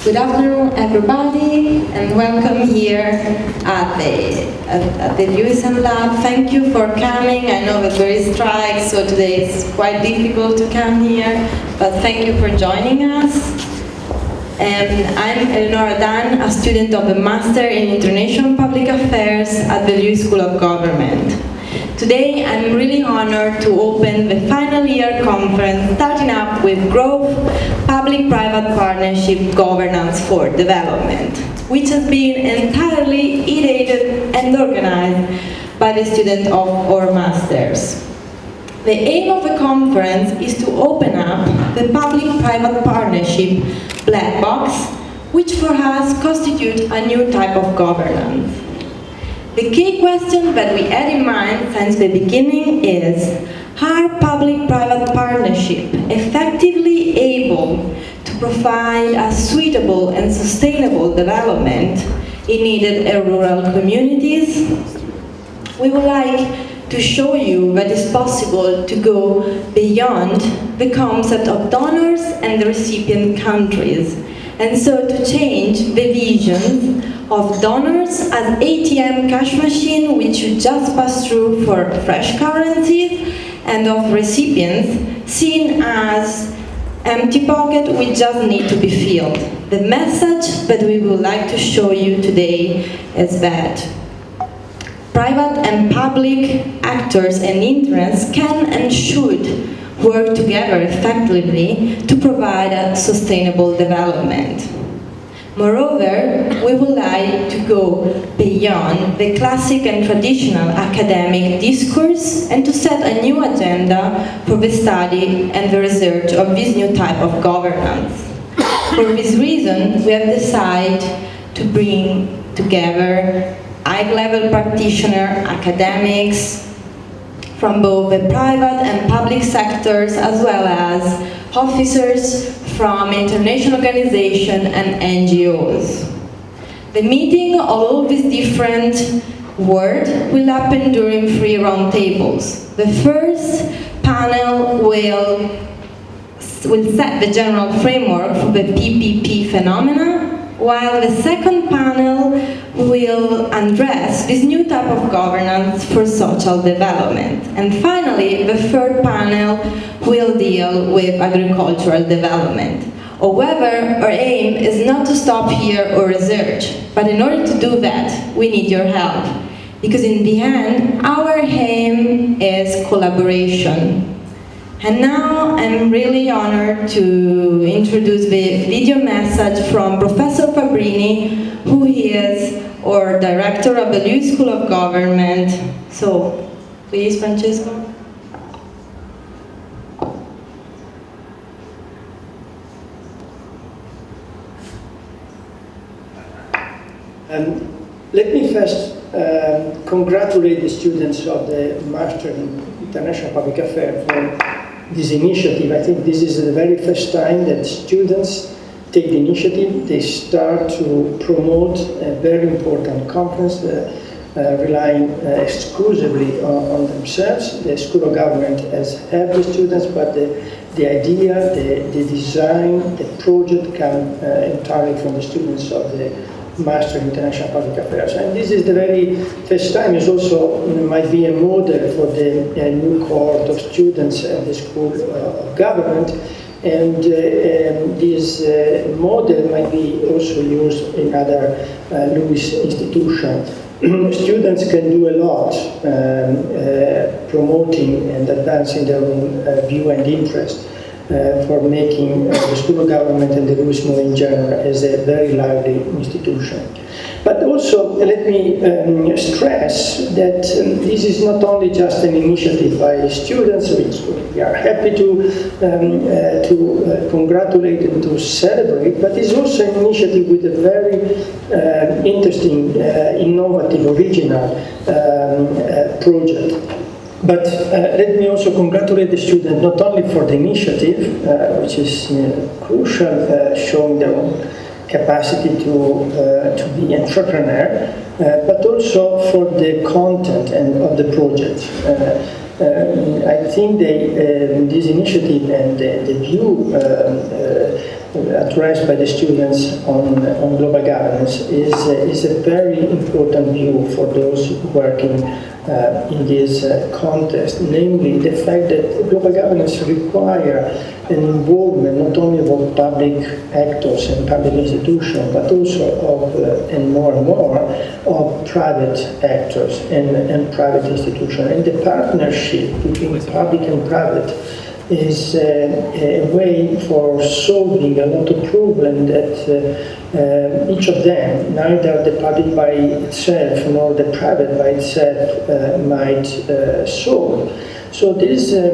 Good afternoon, everybody, and welcome here at the EnLabs. Thank you for coming. I know that there is strike, so today it's quite difficult to come here, but thank you for joining us. I'm Eleonora Dan, a student of the Master in International Public Affairs at the Lewis School of Government. Today, I'm really honored to open the final year conference, starting up with Growth, Public-Private Partnership Governance for Development, which has been entirely ideated and organized by the students of our Masters. The aim of the conference is to open up the public-private partnership black box, which for us constitutes a new type of governance. The key question that we had in mind since the beginning is, are public-private partnerships effectively able to provide a suitable and sustainable development in needed and rural communities? We would like to show you that it's possible to go beyond the concept of donors and the recipient countries, and so to change the vision of donors as ATM cash machine which you just pass through for fresh currencies, and of recipients seen as empty pocket which just need to be filled. The message that we would like to show you today is that private and public actors and interests can and should work together effectively to provide a sustainable development. Moreover, we would like to go beyond the classic and traditional academic discourse and to set a new agenda for the study and the research of this new type of governance. For this reason, we have decided to bring together high-level practitioners, academics, from both the private and public sectors, as well as officers from international organizations and NGOs. The meeting of all these different words will happen during 3 roundtables. The first panel will set the general framework for the PPP phenomena, while the second panel will address this new type of governance for social development. And finally, the third panel will deal with agricultural development. However, our aim is not to stop here or research, but in order to do that, we need your help. Because in the end, our aim is collaboration. And now I'm really honored to introduce the video message from Professor Fabbrini, who is our director of the Lewis School of Government. So, please, Francesco. Let me first congratulate the students of the Master in International Public Affairs for this initiative. I think this is the very first time that students take the initiative. They start to promote a very important conference relying exclusively on themselves. The School of Government has helped the students, but the idea, the design, the project come entirely from the students of the Master in International Public Affairs. And this is the very first time. It also might be a model for the new cohort of students at the School of Government. And this model might be also used in other Lewis institutions. Students can do a lot promoting and advancing their own view and interest for making the School of Government and the Lewis School in general as a very lively institution. But also, let me stress that this is not only just an initiative by students, which we are happy to congratulate and to celebrate, but it's also an initiative with a very interesting, innovative, original project. But let me also congratulate the students not only for the initiative, which is crucial, showing their own capacity to be entrepreneur, but also for the content and of the project. I think this initiative and the view addressed by the students on global governance is a very important view for those working in this context, namely the fact that global governance requires an involvement not only of public actors and public institutions, but also of, and more of private actors and private institutions. And the partnership between public and private is a way for solving a lot of problems that each of them, neither the public by itself nor the private by itself, might solve. So there is a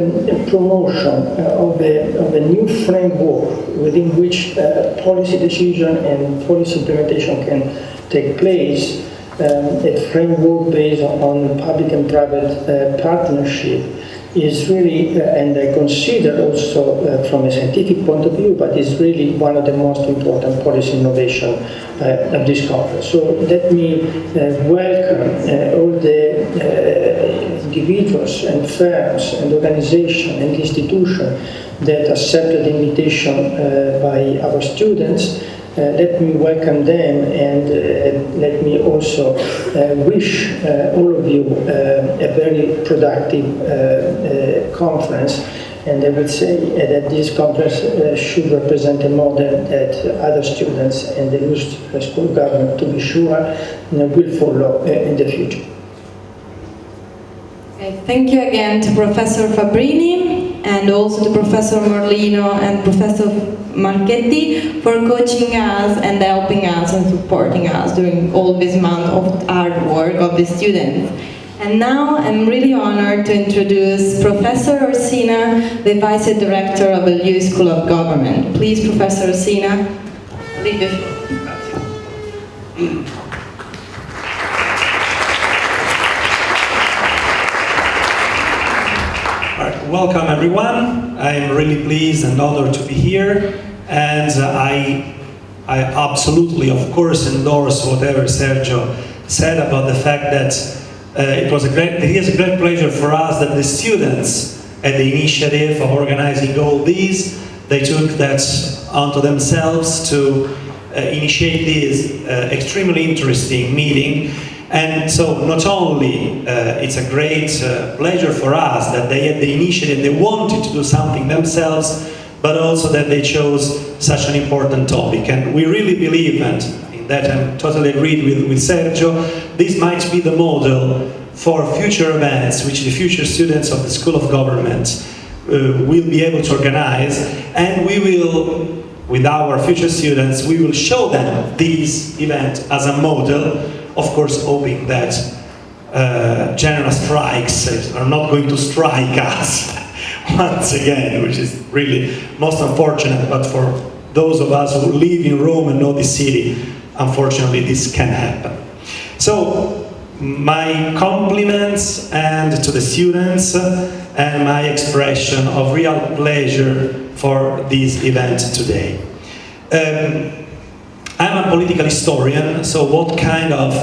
promotion of a new framework within which policy decision and policy implementation can take place, a framework based on public and private partnership is really, and I consider also from a scientific point of view, but is really one of the most important policy innovation of this conference. So let me welcome all the individuals and firms and organizations and institutions that accepted the invitation by our students. Let me welcome them, and let me also wish all of you a very productive conference. And I would say that this conference should represent a model that other students and the new school government, to be sure, will follow in the future. Okay, thank you again to Professor Fabbrini and also to Professor Morlino and Professor Marchetti for coaching us and helping us and supporting us during all this month of hard work of the students. And now I'm really honored to introduce Professor Orsina, the Vice Director of the LU School of Government. Please, Professor Orsina, leave the floor. Welcome everyone. I am really pleased and honored to be here, and I absolutely, of course, endorse whatever Sergio said about the fact that it is a great pleasure for us that the students at the initiative of organizing all these, they took that onto themselves to initiate this extremely interesting meeting. And so not only it's a great pleasure for us that they had the initiative, they wanted to do something themselves, but also that they chose such an important topic. And we really believe, and in that I'm totally agreed with Sergio, this might be the model for future events which the future students of the School of Government will be able to organize, and we will, with our future students, we will show them this event as a model, of course hoping that general strikes are not going to strike us once again, which is really most unfortunate, but for those of us who live in Rome and know the city, unfortunately this can happen. So my compliments and to the students and my expression of real pleasure for this event today. I'm a political historian, so what kind of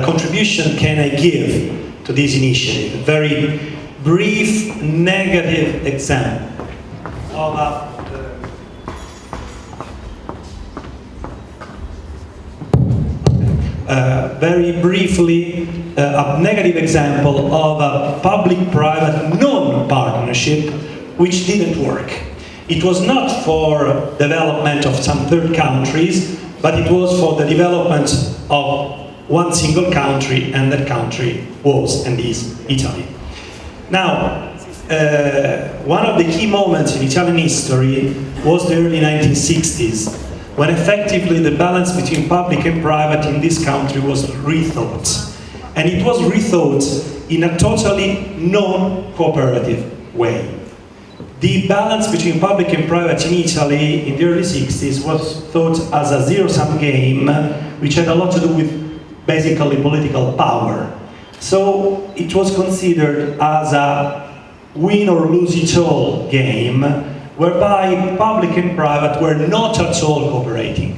contribution can I give to this initiative? A very brief negative example of very briefly, a negative example of a public-private non-partnership which didn't work. It was not for development of some third countries, but it was for the development of one single country, and that country was and is Italy. Now, one of the key moments in Italian history was the early 1960s, when effectively the balance between public and private in this country was rethought. And it was rethought in a totally non-cooperative way. The balance between public and private in Italy in the early 60s was thought as a zero-sum game, which had a lot to do with basically political power. So it was considered as a win or lose it all game, whereby public and private were not at all cooperating.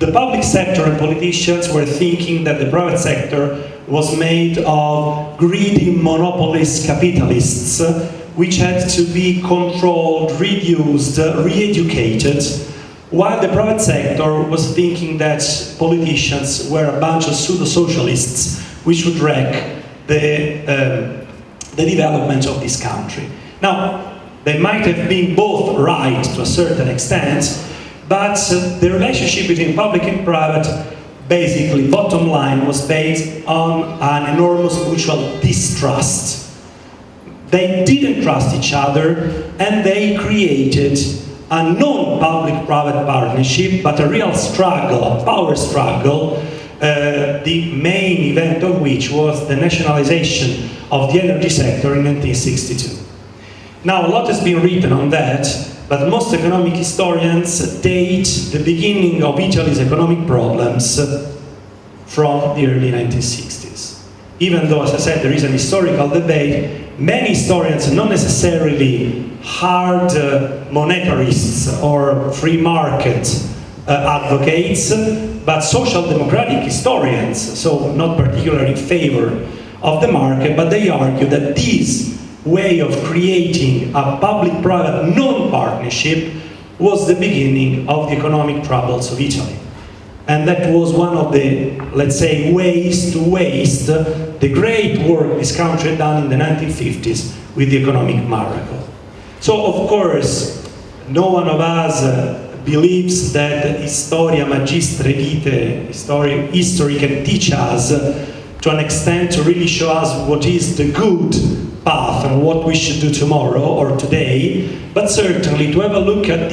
The public sector and politicians were thinking that the private sector was made of greedy monopolist capitalists, which had to be controlled, reduced, re-educated, while the private sector was thinking that politicians were a bunch of pseudo-socialists which would wreck the development of this country. Now, they might have been both right to a certain extent, but the relationship between public and private, basically, bottom line, was based on an enormous mutual distrust. They didn't trust each other, and they created a non-public-private partnership, but a real struggle, a power struggle, the main event of which was the nationalization of the energy sector in 1962. Now, a lot has been written on that, but most economic historians date the beginning of Italy's economic problems from the early 1960s. Even though, as I said, there is an historical debate, many historians, not necessarily hard monetarists or free market advocates, but social democratic historians, so not particularly in favor of the market, but they argue that this way of creating a public-private non-partnership was the beginning of the economic troubles of Italy. And that was one of the, let's say, ways to waste the great work this country had done in the 1950s with the economic miracle. So, of course, no one of us believes that Historia Magistra Vitae, history can teach us to an extent to really show us what is the good path and what we should do tomorrow or today, but certainly to have a look at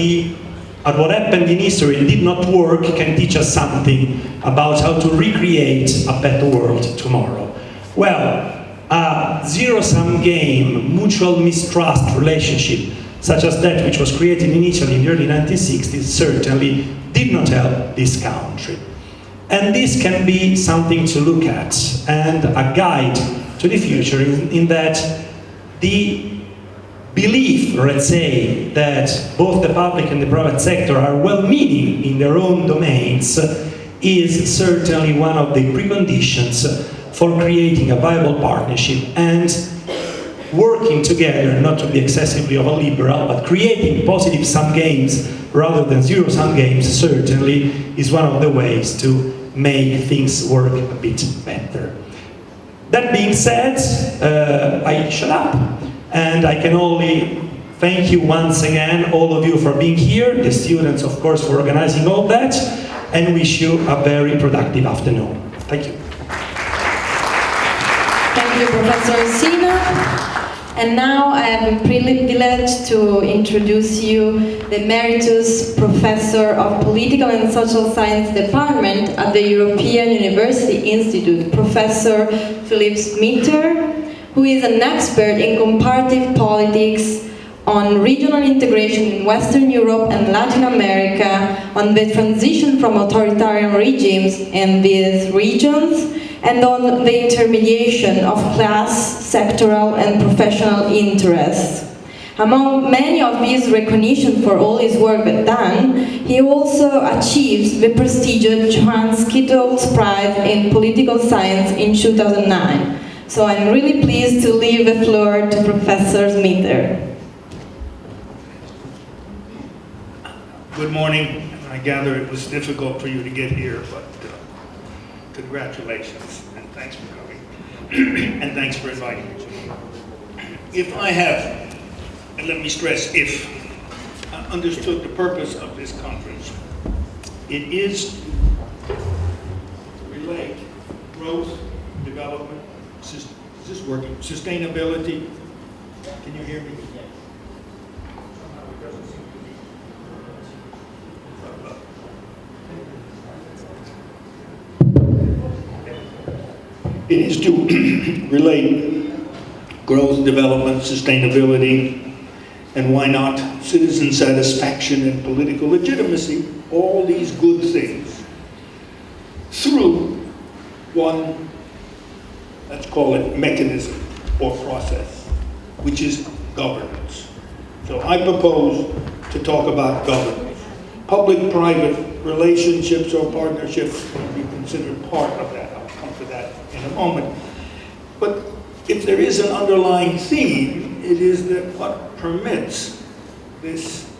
what happened in history and did not work can teach us something about how to recreate a better world tomorrow. Well, a zero-sum game, mutual mistrust relationship, such as that which was created in Italy in the early 1960s, certainly did not help this country. And this can be something to look at and a guide to the future in that the belief, let's say, that both the public and the private sector are well-meaning in their own domains is certainly one of the preconditions for creating a viable partnership and working together, not to be excessively of a liberal, but creating positive sum games rather than zero-sum games certainly is one of the ways to make things work a bit better. That being said, I shut up, and I can only thank you once again, all of you, for being here, the students, of course, for organizing all that, and wish you a very productive afternoon. Thank you. Thank you, Professor Orsina. And now I am privileged to introduce you the Emeritus Professor of Political and Social Science Department at the European University Institute, Professor Philip Schmitter, who is an expert in comparative politics, on regional integration in Western Europe and Latin America, on the transition from authoritarian regimes in these regions, and on the intermediation of class, sectoral and professional interests. Among many of these recognitions for all his work done, he also achieves the prestigious Johann Skittles Prize in Political Science in 2009. So I'm really pleased to leave the floor to Professor Schmitter. Good morning. I gather it was difficult for you to get here, but congratulations, and thanks for coming, and thanks for inviting me. If I have, and let me stress, if I understood the purpose of this conference, it is to relate growth, development, is this working? Sustainability. Can you hear me? It is to relate growth, development, sustainability, and why not citizen satisfaction and political legitimacy, all these good things, through one, let's call it mechanism or process, which is governance. So I propose to talk about governance. Public-private relationships or partnerships can be considered part of that. I'll come to that in a moment. But if there is an underlying theme, it is that what permits this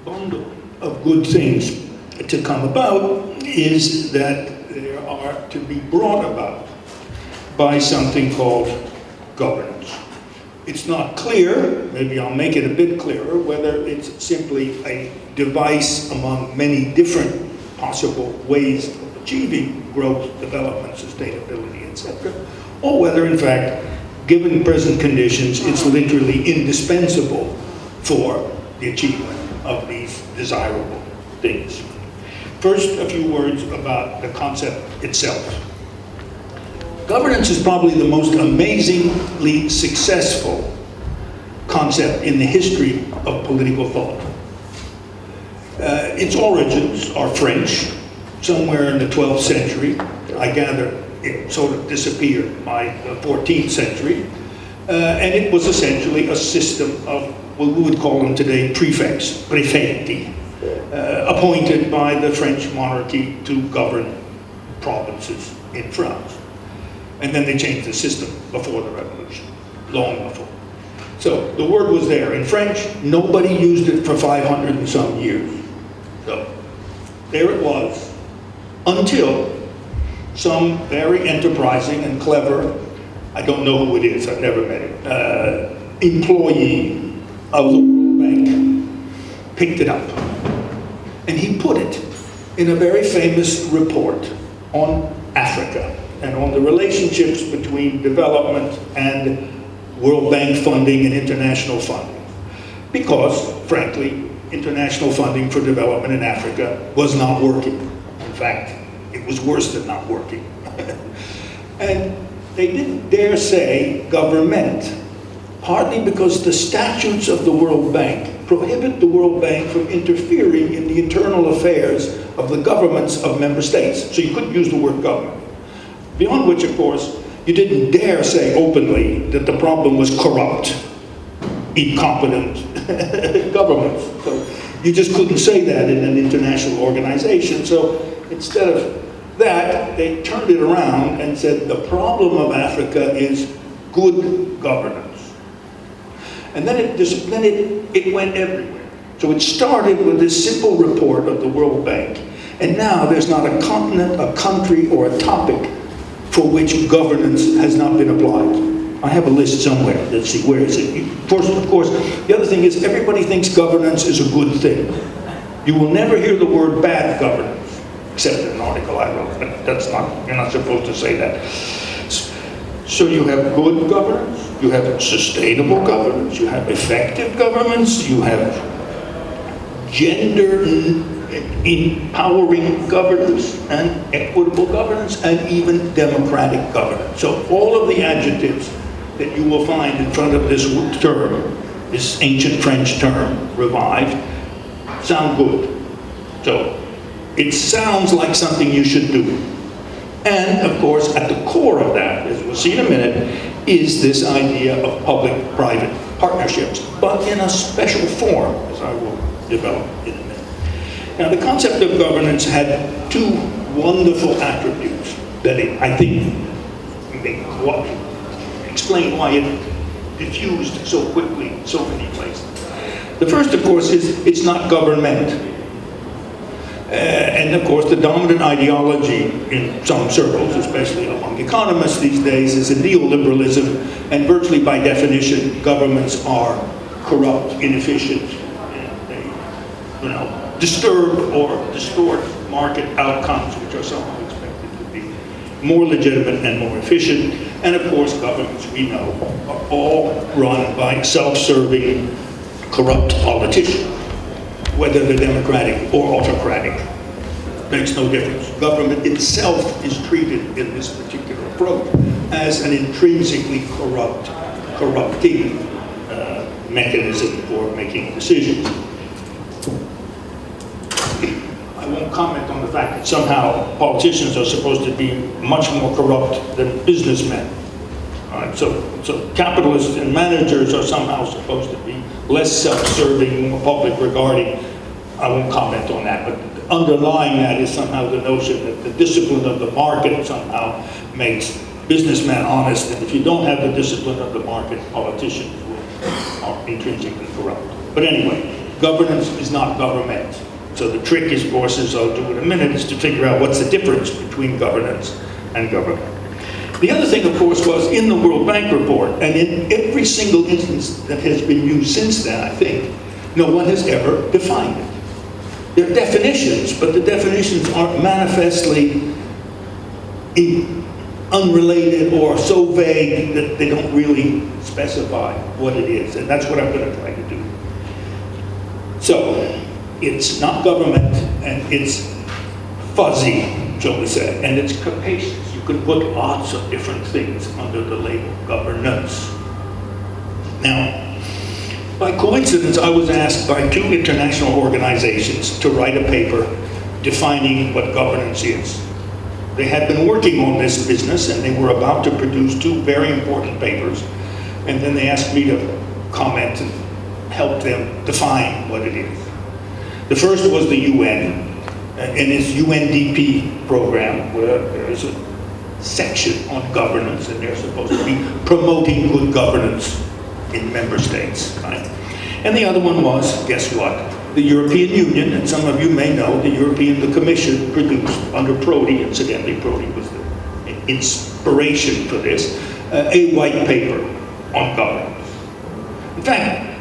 bundle of good things to come about is that they are to be brought about by something called governance. It's not clear, maybe I'll make it a bit clearer, whether it's simply a device among many different possible ways of achieving growth, development, sustainability, etc., or whether, in fact, given present conditions, it's literally indispensable for the achievement of these desirable things. First, a few words about the concept itself. Governance is probably the most amazingly successful concept in the history of political thought. Its origins are French, somewhere in the 12th century. I gather it sort of disappeared by the 14th century. And it was essentially a system of what we would call them today prefects, prefetti, appointed by the French monarchy to govern provinces in France. And then they changed the system before the revolution, long before. So the word was there in French. Nobody used it for 500 and some years. So there it was, until some very enterprising and clever, I don't know who it is, I've never met him, employee of the World Bank picked it up. And he put it in a very famous report on Africa and on the relationships between development and World Bank funding and international funding. Because, frankly, international funding for development in Africa was not working. In fact, it was worse than not working. And they didn't dare say government, partly because the statutes of the World Bank prohibit the World Bank from interfering in the internal affairs of the governments of member states. So you couldn't use the word government. Beyond which, of course, you didn't dare say openly that the problem was corrupt, incompetent governments. So you just couldn't say that in an international organization. So instead of that, they turned it around and said the problem of Africa is good governance. And then it went everywhere. So it started with this simple report of the World Bank. And now there's not a continent, a country, or a topic for which governance has not been applied. I have a list somewhere. Let's see, where is it? First, of course, the other thing is everybody thinks governance is a good thing. You will never hear the word bad governance, except in an article I wrote. But that's not, you're not supposed to say that. So you have good governance, you have sustainable governance, you have effective governance, you have gender empowering governance and equitable governance and even democratic governance. So all of the adjectives that you will find in front of this term, this ancient French term, revived, sound good. So it sounds like something you should do. And of course, at the core of that, as we'll see in a minute, is this idea of public-private partnerships, but in a special form, as I will develop in a minute. Now, the concept of governance had two wonderful attributes that I think explain why it diffused so quickly in so many places. The first, of course, is it's not government. And of course, the dominant ideology in some circles, especially among economists these days, is a neoliberalism, and virtually by definition, governments are corrupt, inefficient, and they, disturb or distort market outcomes, which are somehow expected to be more legitimate and more efficient. And of course, governments, we know, are all run by self-serving, corrupt politicians. Whether they're democratic or autocratic, makes no difference. Government itself is treated in this particular approach as an intrinsically corrupting mechanism for making decisions. I won't comment on the fact that somehow politicians are supposed to be much more corrupt than businessmen. So capitalists and managers are somehow supposed to be less self-serving, more public regarding. I won't comment on that, but underlying that is somehow the notion that the discipline of the market somehow makes businessman honest, and if you don't have the discipline of the market, politicians are intrinsically corrupt. But anyway, governance is not government. So the trick is, of course, as I'll do in a minute, is to figure out what's the difference between governance and government. The other thing, of course, was in the World Bank report, and in every single instance that has been used since then, I think, no one has ever defined it. There are definitions, but the definitions aren't manifestly unrelated or so vague that they don't really specify what it is, and that's what I'm going to try to do. So, it's not government, and it's fuzzy, shall we say, and it's capacious. You can put lots of different things under the label governance. Now, by coincidence, I was asked by 2 international organizations to write a paper defining what governance is. They had been working on this business, and they were about to produce 2 very important papers, and then they asked me to comment and help them define what it is. The first was the UN, and its UNDP program, where there's a section on governance, and they're supposed to be promoting good governance in member states, right? And the other one was, guess what? The European Union, and some of you may know, the Commission produced, under Prodi, incidentally, Prodi was the inspiration for this, a white paper on governance. In fact,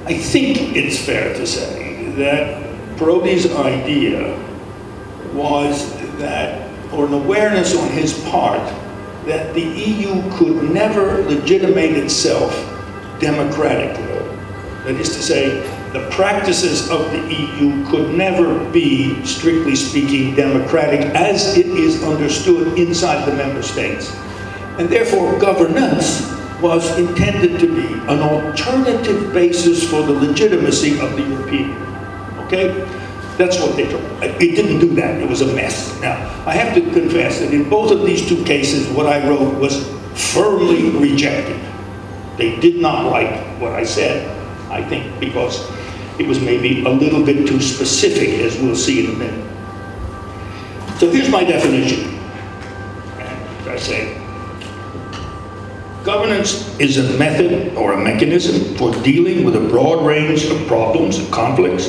I think it's fair to say that Prodi's idea was that, or an awareness on his part, that the EU could never legitimate itself democratically. That is to say, the practices of the EU could never be, strictly speaking, democratic as it is understood inside the member states. And therefore, governance was intended to be an alternative basis for the legitimacy of the European Union. Okay? That's what they took. It didn't do that. It was a mess. Now, I have to confess that in both of these 2 cases, what I wrote was firmly rejected. They did not like what I said, I think, because it was maybe a little bit too specific, as we'll see in a minute. So here's my definition. And I say, governance is a method or a mechanism for dealing with a broad range of problems and conflicts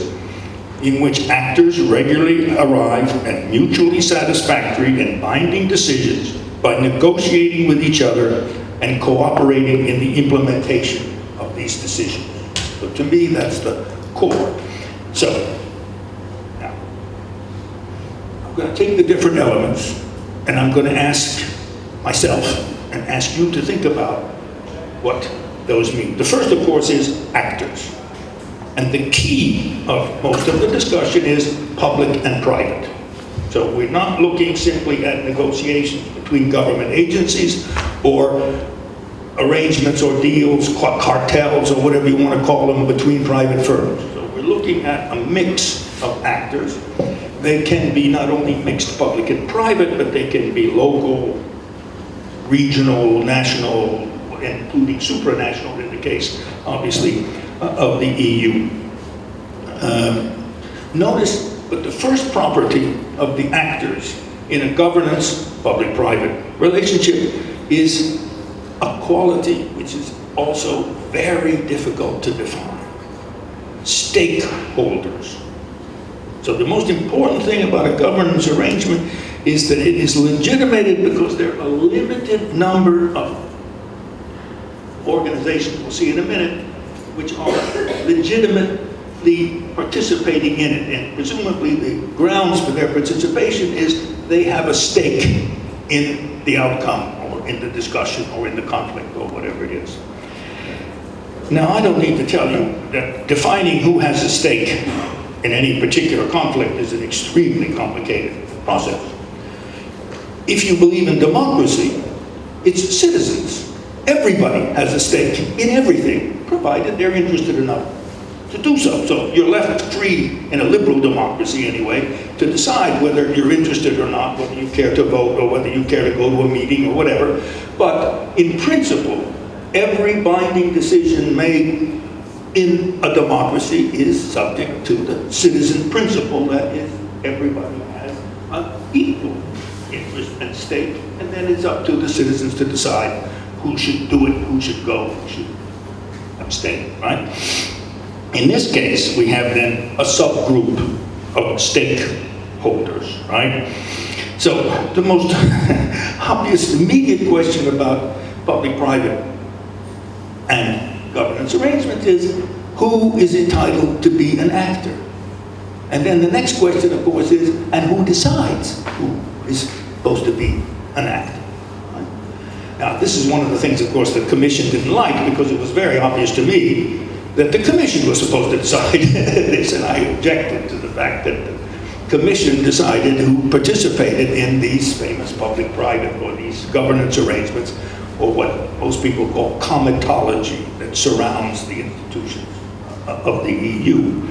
in which actors regularly arrive at mutually satisfactory and binding decisions by negotiating with each other and cooperating in the implementation of these decisions. So to me, that's the core. So, now, I'm going to take the different elements, and I'm going to ask myself and ask you to think about what those mean. The first, of course, is actors. And the key of most of the discussion is public and private. So we're not looking simply at negotiations between government agencies or arrangements or deals, cartels or whatever you want to call them, between private firms. So we're looking at a mix of actors. They can be not only mixed public and private, but they can be local, regional, national, including supranational in the case, obviously, of the EU. Notice, but the first property of the actors in a governance, public-private relationship is a quality which is also very difficult to define. Stakeholders. So the most important thing about a governance arrangement is that it is legitimated because there are a limited number of organizations, we'll see in a minute, which are legitimately participating in it. And presumably the grounds for their participation is they have a stake in the outcome or in the discussion or in the conflict or whatever it is. Now, I don't need to tell you that defining who has a stake in any particular conflict is an extremely complicated process. If you believe in democracy, it's citizens. Everybody has a stake in everything, provided they're interested enough to do so. So you're left free, in a liberal democracy anyway, to decide whether you're interested or not, whether you care to vote or whether you care to go to a meeting or whatever. But in principle, every binding decision made in a democracy is subject to the citizen principle, that is, everybody has an equal interest and stake, and then it's up to the citizens to decide who should do it, who should go, who should abstain, right? In this case, we have then a subgroup of stakeholders, right? So the most obvious immediate question about public-private and governance arrangements is, who is entitled to be an actor? And then the next question, of course, is, and who decides who is supposed to be an actor? Right? Now, this is one of the things, of course, the Commission didn't like, because it was very obvious to me that the Commission was supposed to decide this, and I objected to the fact that the Commission decided who participated in these famous public-private, or these governance arrangements, or what most people call comitology, that surrounds the institutions of the EU.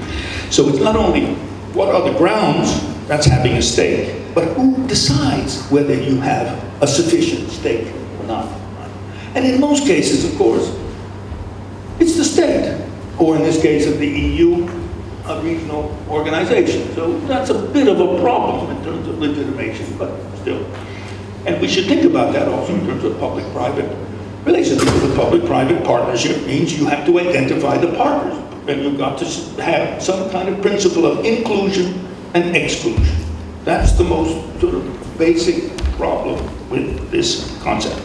So it's not only what are the grounds that's having a stake, but who decides whether you have a sufficient stake or not. And in most cases, of course, it's the state, or in this case of the EU, a regional organization. So that's a bit of a problem in terms of legitimation, but still. And we should think about that also in terms of public-private relations, because a public-private partnership means you have to identify the partners, and you've got to have some kind of principle of inclusion and exclusion. That's the most sort of basic problem with this concept.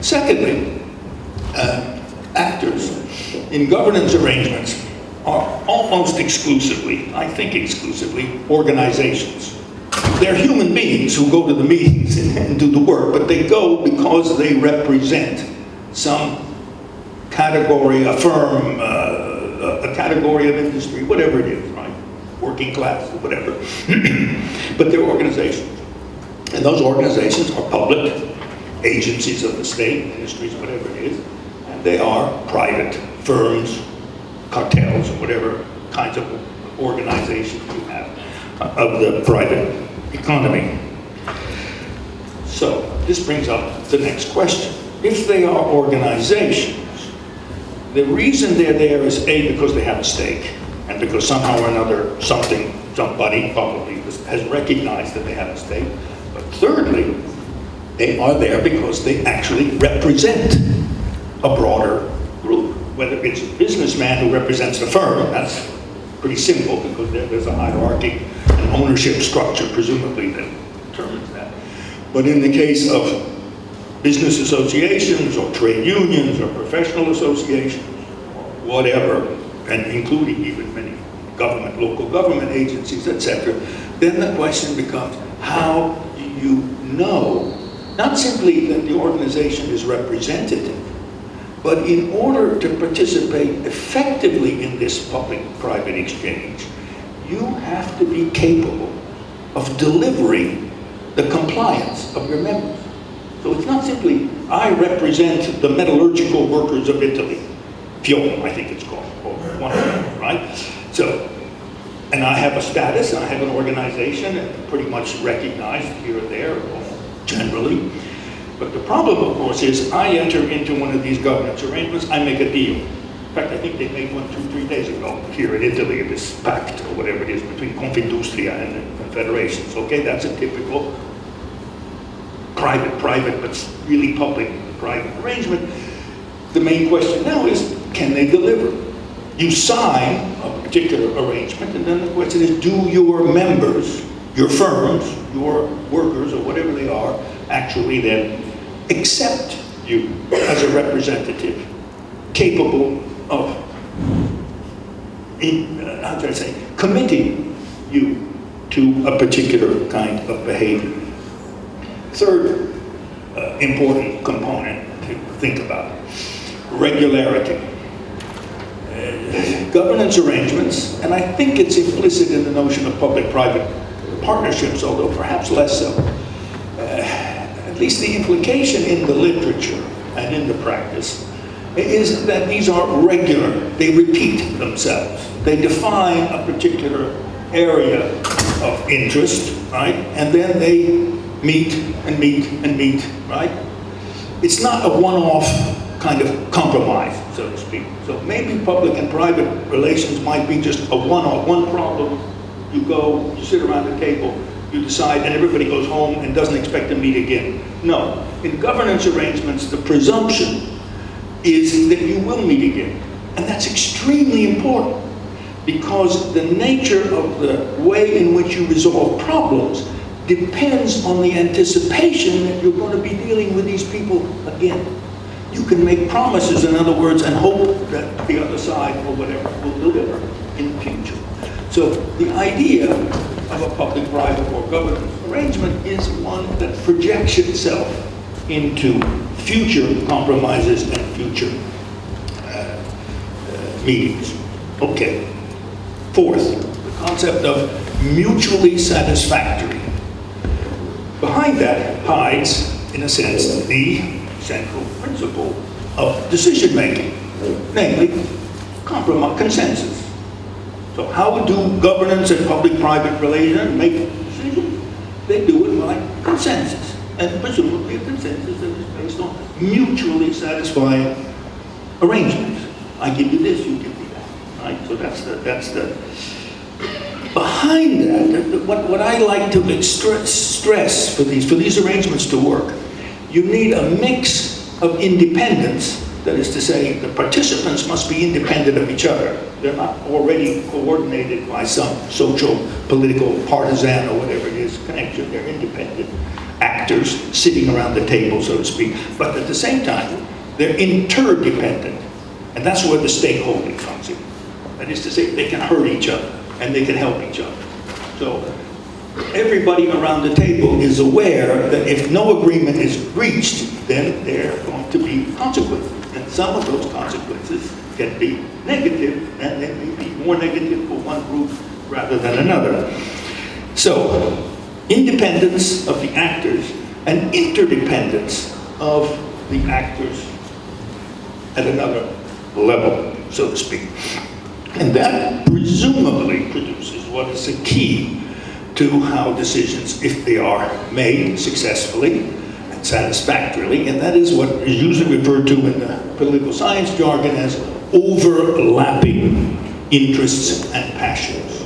Secondly, actors in governance arrangements are almost exclusively, I think exclusively, organizations. They're human beings who go to the meetings and do the work, but they go because they represent some category, a firm, a category of industry, whatever it is, right? Working class, whatever. But they're organizations. And those organizations are public, agencies of the state, ministries, whatever it is, and they are private firms, cartels, or whatever kinds of organizations you have of the private economy. So this brings up the next question. If they are organizations, the reason they're there is A, because they have a stake, and because somehow or another somebody probably has recognized that they have a stake. But thirdly, they are there because they actually represent a broader group. Whether it's a businessman who represents the firm, that's pretty simple because there's a hierarchy and ownership structure, presumably, that determines that. But in the case of business associations or trade unions or professional associations or whatever, and including even many government, local government agencies, etc., then the question becomes, how do you know, not simply that the organization is representative, but in order to participate effectively in this public-private exchange, you have to be capable of delivering the compliance of your members. So it's not simply, I represent the metallurgical workers of Italy, Fiume, I think it's called, or one of them, right? So, and I have a status, and I have an organization, and pretty much recognized here or there, generally. But the problem, of course, is I enter into one of these governance arrangements, I make a deal. In fact, I think they made one 2-3 days ago here in Italy, this pact, or whatever it is, between Confindustria and the confederations. Okay, that's a typical private, but really public-private arrangement. The main question now is, can they deliver? You sign a particular arrangement, and then the question is, do your members, your firms, your workers, or whatever they are, actually then accept you as a representative capable of, how should I say, committing you to a particular kind of behavior. Third important component to think about, regularity. Governance arrangements, and I think it's implicit in the notion of public-private partnerships, although perhaps less so. At least the implication in the literature and in the practice is that these are regular. They repeat themselves. They define a particular area of interest, right? And then they meet and meet and meet, right? It's not a one-off kind of compromise, so to speak. So maybe public and private relations might be just a one-off, one problem. You go, you sit around the table, You decide and everybody goes home and doesn't expect to meet again. No. In governance arrangements, the presumption is that you will meet again. And that's extremely important because the nature of the way in which you resolve problems depends on the anticipation that you're going to be dealing with these people again. You can make promises, in other words, and hope that the other side or whatever will deliver in the future. So the idea of a public-private or governance arrangement is one that projects itself into future compromises and future meetings. Okay. Fourth, the concept of mutually satisfactory. Behind that hides, in a sense, the central principle of decision-making, namely consensus. So how do governance and public-private relations make decisions? They do it by consensus, and presumably a consensus that is based on mutually satisfying arrangements. I give you this, you give me that, right? So that's the behind that, what I like to stress for these arrangements to work, you need a mix of independence. That is to say, the participants must be independent of each other. They're not already coordinated by some social, political, partisan, or whatever it is, connection. They're independent actors sitting around the table, so to speak. But at the same time, they're interdependent. And that's where the stakeholding comes in. That is to say, they can hurt each other, and they can help each other. So everybody around the table is aware that if no agreement is reached, then there are going to be consequences. And some of those consequences can be negative, and they may be more negative for one group rather than another. So, independence of the actors and interdependence of the actors at another level, so to speak. And that presumably produces what is the key to how decisions, if they are made successfully and satisfactorily, and that is what is usually referred to in the political science jargon as overlapping interests and passions.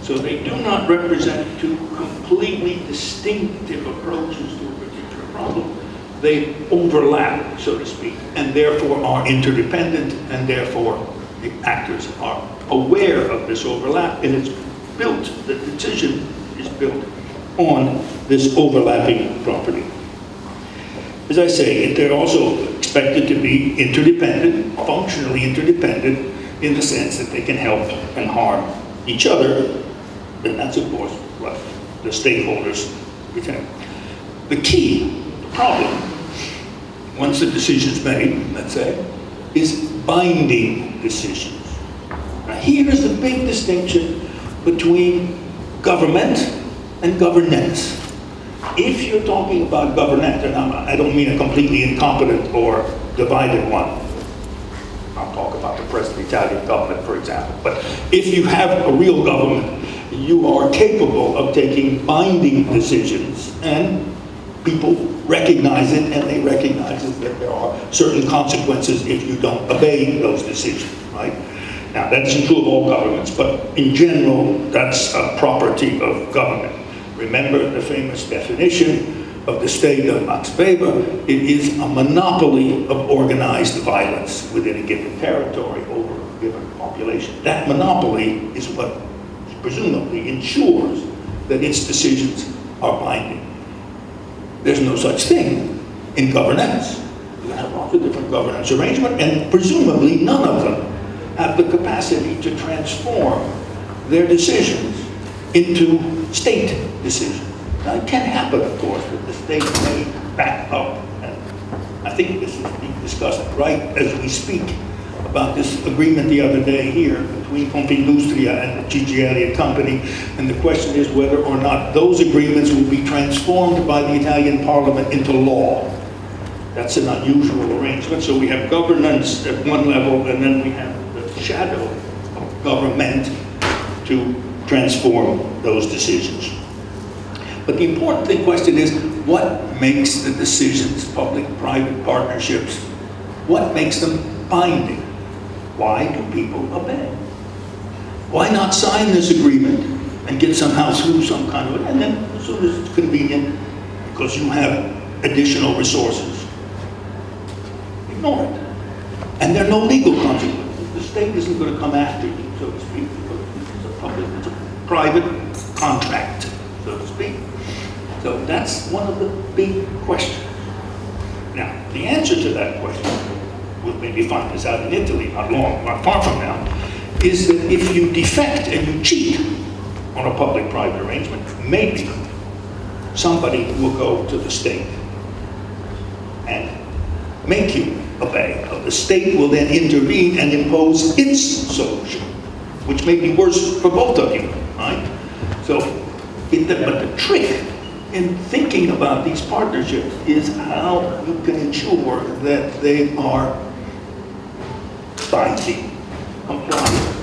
So they do not represent two completely distinctive approaches to a particular problem. They overlap, so to speak, and therefore are interdependent, and therefore the actors are aware of this overlap, and it's built, the decision is built on this overlapping property. As I say, they're also expected to be interdependent, functionally interdependent, in the sense that they can help and harm each other, and that's of course what the stakeholders pretend. The key, the problem, once the decision's made, let's say, is binding decisions. Now here's the big distinction between government and governance. If you're talking about governance, and I don't mean a completely incompetent or divided one. I'll talk about the present Italian government, for example. But if you have a real government, you are capable of taking binding decisions, and people recognize it, and they recognize that there are certain consequences if you don't obey those decisions, right? Now, that isn't true of all governments, but in general, that's a property of government. Remember the famous definition of the state of Max Weber. It is a monopoly of organized violence within a given territory over a given population. That monopoly is what presumably ensures that its decisions are binding. There's no such thing in governance. You have lots of different governance arrangements, and presumably none of them have the capacity to transform their decisions into state decisions. Now, it can happen, of course, that the state may back up, and I think this is being discussed right as we speak about this agreement the other day here between Confindustria and the CGIL company, and the question is whether or not those agreements will be transformed by the Italian Parliament into law. That's an unusual arrangement. So we have governance at one level, and then we have the shadow of government to transform those decisions. But the important question is, what makes the decisions, public-private partnerships, what makes them binding? Why do people obey? Why not sign this agreement and get somehow through some kind of, and then as soon as it's convenient, because you have additional resources, ignore it. And there are no legal consequences. The state isn't going to come after you, so to speak, because it's a private contract, so to speak. So that's one of the big questions. Now, the answer to that question, we'll maybe find this out in Italy not far from now, is that if you defect and you cheat on a public-private arrangement, maybe somebody will go to the state and make you obey. The state will then intervene and impose its solution, which may be worse for both of you, right? So, but the trick in thinking about these partnerships is how you can ensure that they are binding, compliant.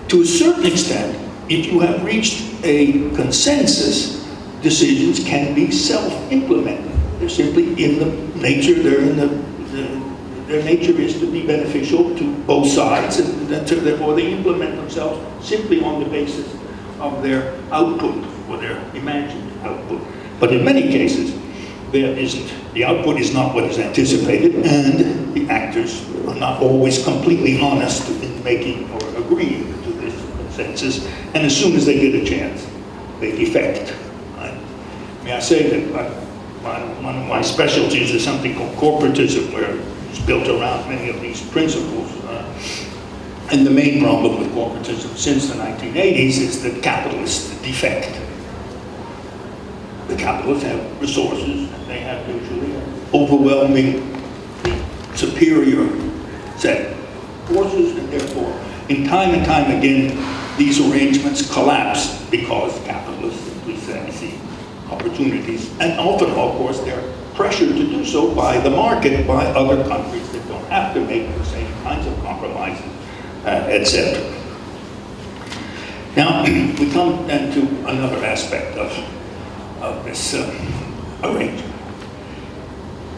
To a certain extent, if you have reached a consensus, decisions can be self-implemented. They're simply in the nature, their nature is to be beneficial to both sides, and therefore they implement themselves simply on the basis of their output, or their imagined output. But in many cases, the output is not what is anticipated, and the actors are not always completely honest in making or agreeing to this consensus, and as soon as they get a chance, they defect. Right? May I say that one of my specialties is something called corporatism, where it's built around many of these principles. And the main problem with corporatism since the 1980s is that capitalists defect. The capitalists have resources, and they have usually an overwhelming, superior set of forces, and therefore, in time and time again, these arrangements collapse because capitalists simply see opportunities, and often, of course, they're pressured to do so by the market, by other countries that don't have to make the same kinds of compromises, etc. Now, we come then to another aspect of this arrangement.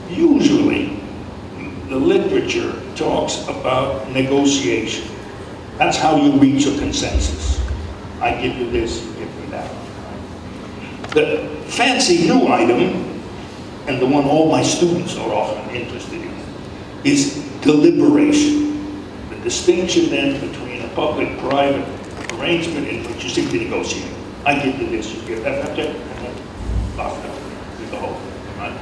Usually, the literature talks about negotiation. That's how you reach a consensus. I give you this, you give me that. The fancy new item, and the one all my students are often interested in, is deliberation. The distinction then between a public-private arrangement in which you simply negotiate. I give you this, you give that, and then basta, with the whole thing, right?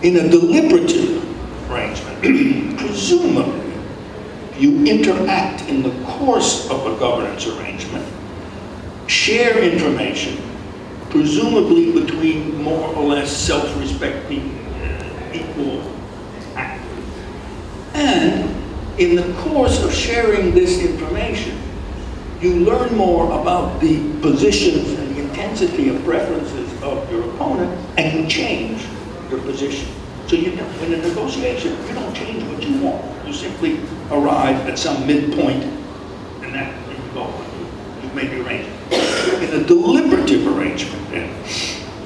In a deliberative arrangement, presumably, you interact in the course of a governance arrangement, share information, presumably between more or less self-respecting, equal actors. And in the course of sharing this information, you learn more about the positions and the intensity of preferences of your opponent, and you change your position. So you don't, in a negotiation, you don't change what you want. You simply arrive at some midpoint, and that you go. You've made the arrangement. In a deliberative arrangement, then,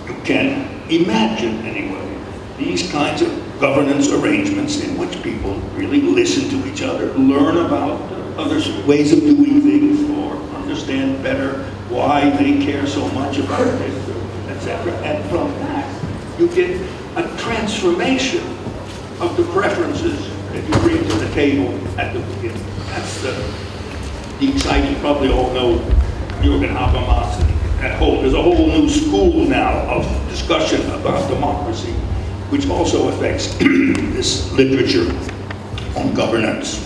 you can imagine, anyway, these kinds of governance arrangements in which people really listen to each other, learn about others' ways of doing things, or understand better why they care so much about this, etc. And from that, you get a transformation of the preferences that you bring to the table at the beginning. That's the exciting, you probably all know Jürgen Habermas there's a whole new school now of discussion about democracy, which also affects this literature on governance.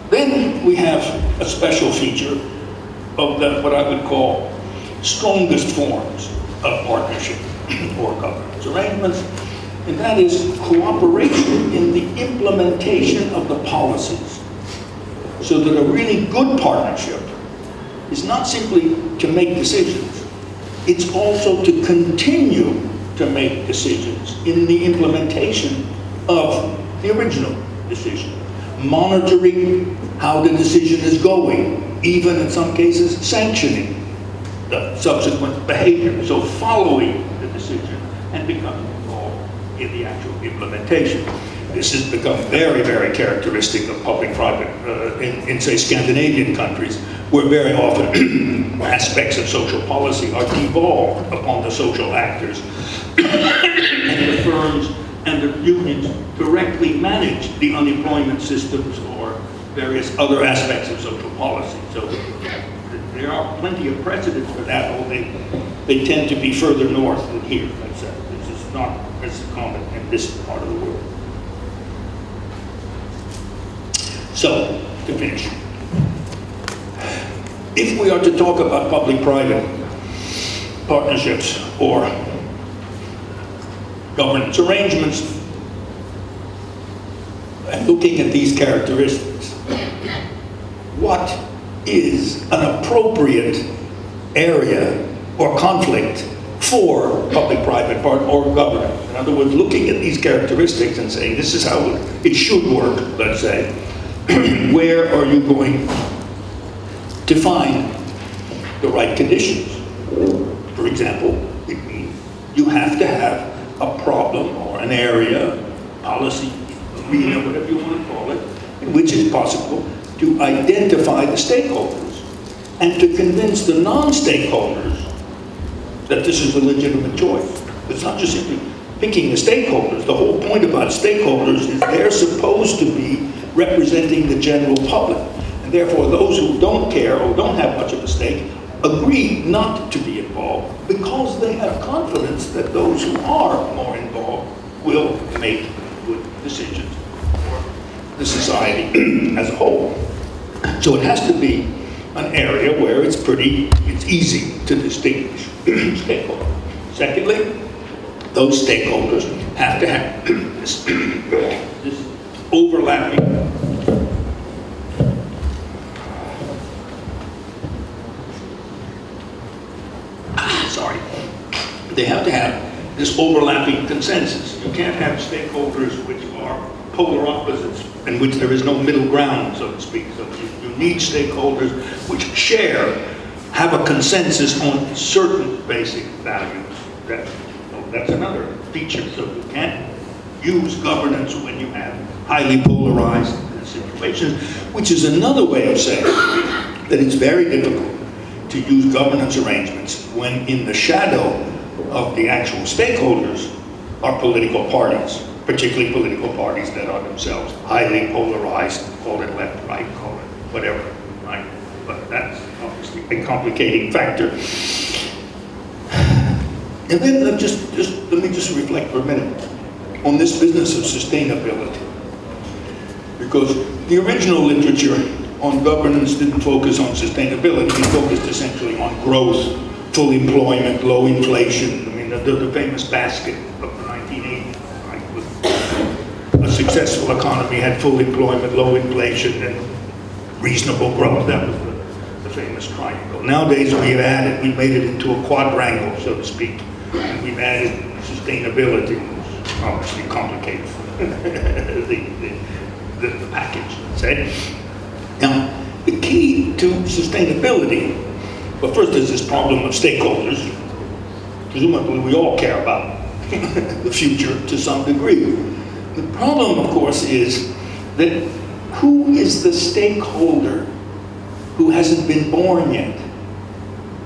Then we have a special feature of what I would call strongest forms of partnership or governance arrangements, and that is cooperation in the implementation of the policies. So that a really good partnership is not simply to make decisions, it's also to continue to make decisions in the implementation of the original decision. Monitoring how the decision is going, even in some cases sanctioning the subsequent behavior. So following the decision and becoming involved in the actual implementation. This has become very, very characteristic of public-private, in say, Scandinavian countries, where very often aspects of social policy are devolved upon the social actors, and the firms and the unions directly manage the unemployment systems or various other aspects of social policy. So there are plenty of precedents for that, although they tend to be further north than here. This is not as common in this part of the world. So, to finish, if we are to talk about public-private partnerships or governance arrangements, and looking at these characteristics, what is an appropriate area or conflict for public-private part or governance? In other words, looking at these characteristics and saying, this is how it should work, let's say, where are you going to find the right conditions? For example, it means you have to have a problem or an area, policy, arena, whatever you want to call it, in which it's possible to identify the stakeholders and to convince the non-stakeholders that this is a legitimate choice. It's not just simply picking the stakeholders. The whole point about stakeholders is they're supposed to be representing the general public. And therefore, those who don't care or don't have much of a stake agree not to be involved because they have confidence that those who are more involved will make good decisions for the society as a whole. So it has to be an area where it's easy to distinguish stakeholders. Secondly, those stakeholders have to have this overlapping they have to have this overlapping consensus. You can't have stakeholders which are polar opposites in which there is no middle ground, so to speak. So you need stakeholders which have a consensus on certain basic values. That's another feature. So you can't use governance when you have highly polarized situations, which is another way of saying that it's very difficult to use governance arrangements when in the shadow of the actual stakeholders are political parties, particularly political parties that are themselves highly polarized, call it left, right, call it whatever, right? But that's obviously a complicating factor. And then let me just reflect for a minute on this business of sustainability. Because the original literature on governance didn't focus on sustainability, it focused essentially on growth, full employment, low inflation. I mean, the famous basket of the 1980s, right, with a successful economy had full employment, low inflation, and reasonable growth. That was the famous triangle. Nowadays, we've made it into a quadrangle, so to speak. And we've added sustainability, which obviously complicates the package, let's say. Now, the key to sustainability, well, first there's this problem of stakeholders. Presumably we all care about the future to some degree. The problem, of course, is that who is the stakeholder who hasn't been born yet?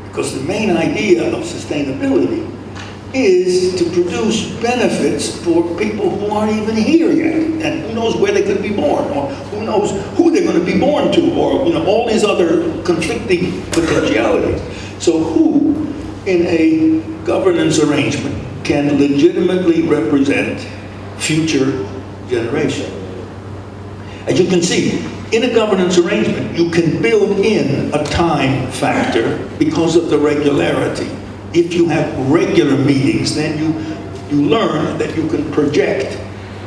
Because the main idea of sustainability is to produce benefits for people who aren't even here yet, and who knows where they could be born, or who knows who they're going to be born to, or all these other conflicting potentialities. So who, in a governance arrangement, can legitimately represent future generations? As you can see, in a governance arrangement, you can build in a time factor because of the regularity. If you have regular meetings, then you learn that you can project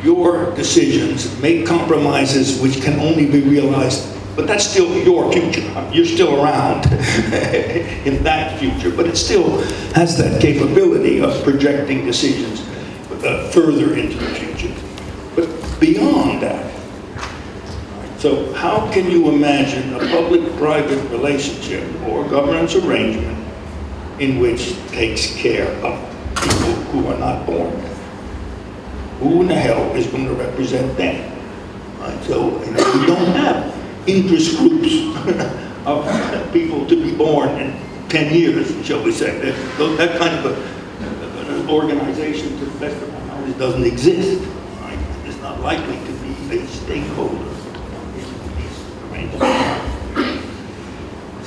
your decisions, make compromises which can only be realized, but that's still your future. You're still around in that future, but it still has that capability of projecting decisions further into the future. But beyond that, so how can you imagine a public-private relationship or governance arrangement in which takes care of people who are not born? Who in the hell is going to represent them? Right? So we don't have interest groups of people to be born in 10 years, shall we say. That kind of an organization, to the best of my knowledge, doesn't exist. Right? It's not likely to be a stakeholder in these arrangements.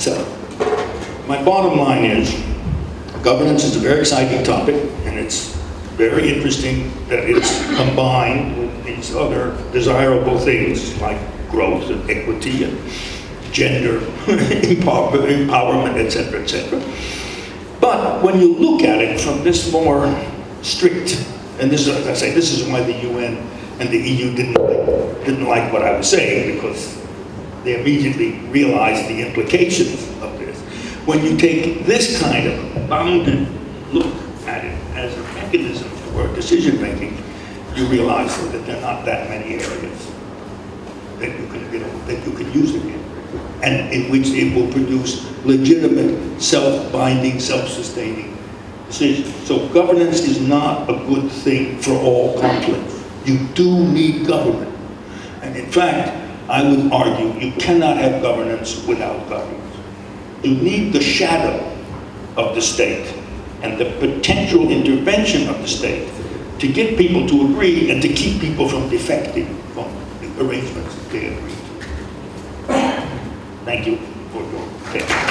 So, my bottom line is, governance is a very exciting topic, and it's very interesting that it's combined with these other desirable things like growth and equity and gender empowerment, etc., etc. But when you look at it from this more strict, and this is, as I say, this is why the UN and the EU didn't like what I was saying, because they immediately realized the implications of this. When you take this kind of bounded look at it as a mechanism for decision making, you realize that there are not that many areas that you can use it in, and in which it will produce legitimate, self-binding, self-sustaining decisions. So governance is not a good thing for all conflicts. You do need government. And in fact, I would argue you cannot have governance without governance. You need the shadow of the state and the potential intervention of the state to get people to agree and to keep people from defecting from the arrangements that they agree to. Thank you for your attention.